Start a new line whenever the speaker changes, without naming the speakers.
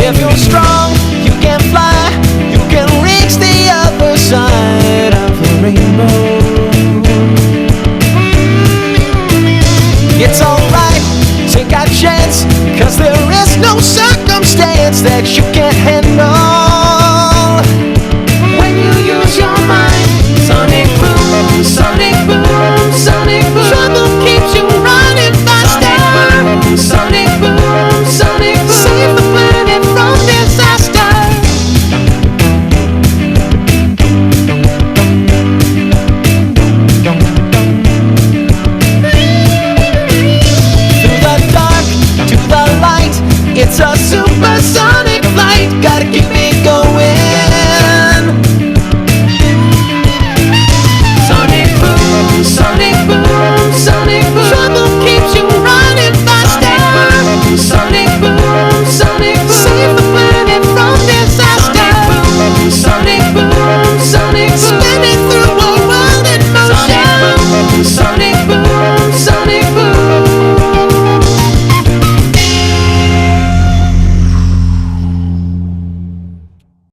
If you're strong, you can fly, you can reach the other side of the rainbow. It's alright, take a chance, 'cause there is no circumstance that you can't handle when you use your mind. Sonic boom, sonic boom.